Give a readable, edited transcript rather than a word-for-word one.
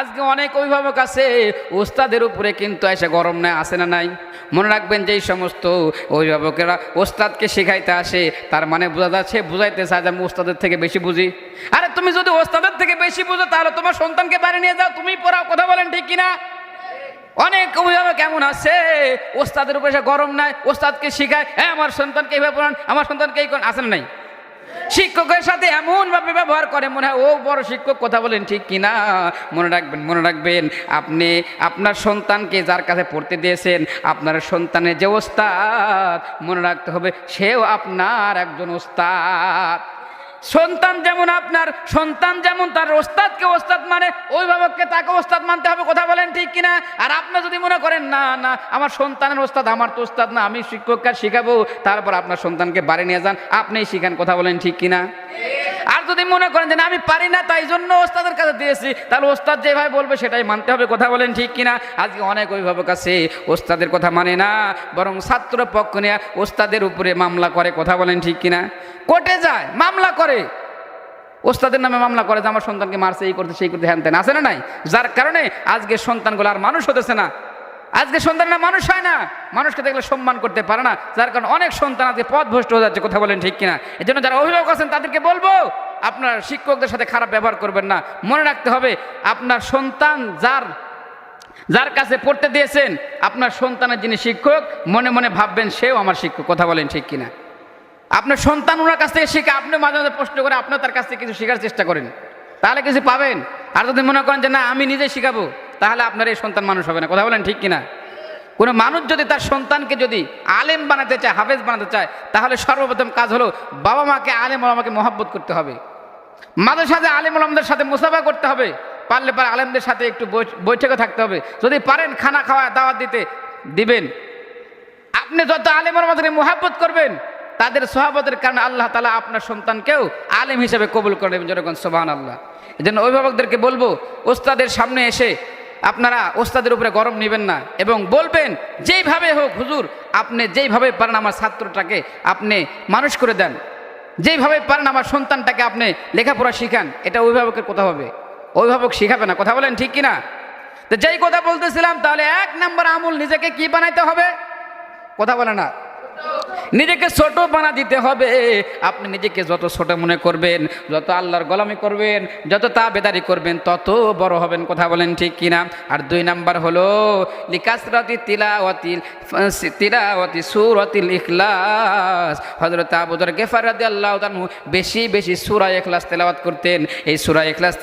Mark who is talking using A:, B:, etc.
A: আজকে অনেক অভিভাবক আছে ওস্তাদের উপরে কিন্তু এসে গরম নেয়, আসে না নাই? মনে রাখবেন যেই সমস্ত অভিভাবকেরা ওস্তাদকে শেখাইতে আসে তার মানে বোঝা যাচ্ছে, বুঝাইতে চায় যে আমি ওস্তাদের থেকে বেশি বুঝি। আরে তুমি যদি ওস্তাদের থেকে বেশি বুঝো তাহলে তোমার সন্তানকে বাড়ি নিয়ে যাও, তুমি পড়াও। কথা বলেন ঠিক কিনা? অনেক অভিভাবক কেমন আছে ওস্তাদের উপরে এসে গরম নাই, ওস্তাদকে শিখায়, হ্যাঁ আমার সন্তানকে এইভাবে পড়ান, আমার সন্তানকে এই করেন, আসেন নাই? শিক্ষকের সাথে এমন ভাবে ব্যবহার করে মনে হয় ও বড় শিক্ষক। কথা বলেন ঠিক কিনা? মনে রাখবেন আপনি আপনার সন্তানকে যার কাছে পড়তে দিয়েছেন, আপনার সন্তানের যে ওস্তাদ, মনে রাখতে হবে সেও আপনার একজন ওস্তাদ। সন্তান যেমন আপনার, সন্তান যেমন তার ওস্তাদকে ওস্তাদ মানে, অভিভাবককে তাকে ওস্তাদ মানতে হবে। কথা বলেন ঠিক কিনা? আর আপনি যদি মনে করেন না না আমার সন্তানের ওস্তাদ, আমার তো ওস্তাদ না, আমি শিক্ষককে শিখাবো, তারপর আপনার সন্তানকে বাড়ি নিয়ে যান, আপনিই শিখান। কথা বলেন ঠিক কিনা? আর যদি মনে করেন যে আমি পারি না তাই জন্য ওস্তাদের কাছে দিয়েছি, তাহলে ওস্তাদ যেভাবে বলবে সেটাই মানতে হবে। কথা বলেন ঠিক কিনা? আজকে অনেক অভিভাবক আছে ওস্তাদের কথা মানে না, বরং ছাত্র পক্ষ নিয়ে ওস্তাদের উপরে মামলা করে। কথা বলেন ঠিক কিনা? কোর্টে যায়, মামলা করে, ওস্তাদের নামে মামলা করে যে আমার সন্তানকে মারছে, এই করতে সেই করতে, হ্যান তেন, আছে না নাই? যার কারণে আজকে সন্তানগুলো আর মানুষ হতেছে না, আজকে সন্তানরা মানুষ হয় না, মানুষকে দেখলে সম্মান করতে পারে না, যার কারণে অনেক সন্তান আজকে পথভ্রষ্ট হয়ে যাচ্ছে। কথা বলেন ঠিক কিনা? এই জন্য যারা অভিভাবক আছেন তাদেরকে বলবো আপনার শিক্ষকদের সাথে খারাপ ব্যবহার করবেন না। মনে রাখতে হবে আপনার সন্তান যার কাছে পড়তে দিয়েছেন, আপনার সন্তানের যিনি শিক্ষক, মনে মনে ভাববেন সেও আমার শিক্ষক। কথা বলেন ঠিক কিনা? আপনার সন্তান ওনার কাছ থেকে শিখে, আপনি মাঝে মাঝে প্রশ্ন করে আপনিও তার কাছ থেকে কিছু শেখার চেষ্টা করেন, তাহলে কিছু পাবেন। আর যদি মনে করেন যে না আমি নিজে শিখাবো, তাহলে আপনার এই সন্তান মানুষ হবে না। কথা বলেন ঠিক কিনা? কোনো মানুষ যদি তার সন্তানকে যদি আলেম বানাতে চায়, হাফেজ বানাতে চায়, তাহলে সর্বপ্রথম কাজ হলো বাবা মাকে, আলেম ওলামাকে মহব্বত করতে হবে, মাঝে সাথে আলেম ওলামাদের সাথে মুসাফা করতে হবে, পারলে আলেমদের সাথে একটু বৈঠকে থাকতে হবে, যদি পারেন খানা খাওয়া দাওয়াত দিবেন। আপনি যত আলেম ওলামাদের মহব্বত করবেন, তাদের সহাবতের কারণে আল্লাহ তাআলা আপনার সন্তানকেও আলেম হিসেবে কবুল করে নেবেন। যেরকম সুবহানাল্লাহ। এই জন্য অভিভাবকদেরকে বলবো ওস্তাদের সামনে এসে আপনারা ওস্তাদের উপরে গরম নেবেন না, এবং বলবেন যেইভাবে হোক হুজুর আপনি যেইভাবে পারেন আমার ছাত্রটাকে আপনি মানুষ করে দেন, যেইভাবে পারেন আমার সন্তানটাকে আপনি লেখাপড়া শিখান। এটা অভিভাবকের কথা হবে, অভিভাবক শিখাবে না। কথা বলেন ঠিক কিনা? তো যেই কথা বলতেছিলাম, তাহলে 1 নম্বর আমল নিজেকে কি বানাইতে হবে? কথা বলে না, নিজেকে ছোট বানা দিতে হবে। আপনি নিজেকে যত ছোট মনে করবেন, যত আল্লাহর গোলামি করবেন, যত তাবেদারি করবেন, তত বড় হবেন। কথা বলেন ঠিক কিনা? আর 2 নাম্বার হলো লিকাসরাতি তিলাওয়াতি সূরাতিল ইখলাস। হযরত আবু যর গিফারী রাদিয়াল্লাহু তাআলা বেশি বেশি সূরা ইখলাস তেলাওয়াত করতেন। এই সূরা ইখলাস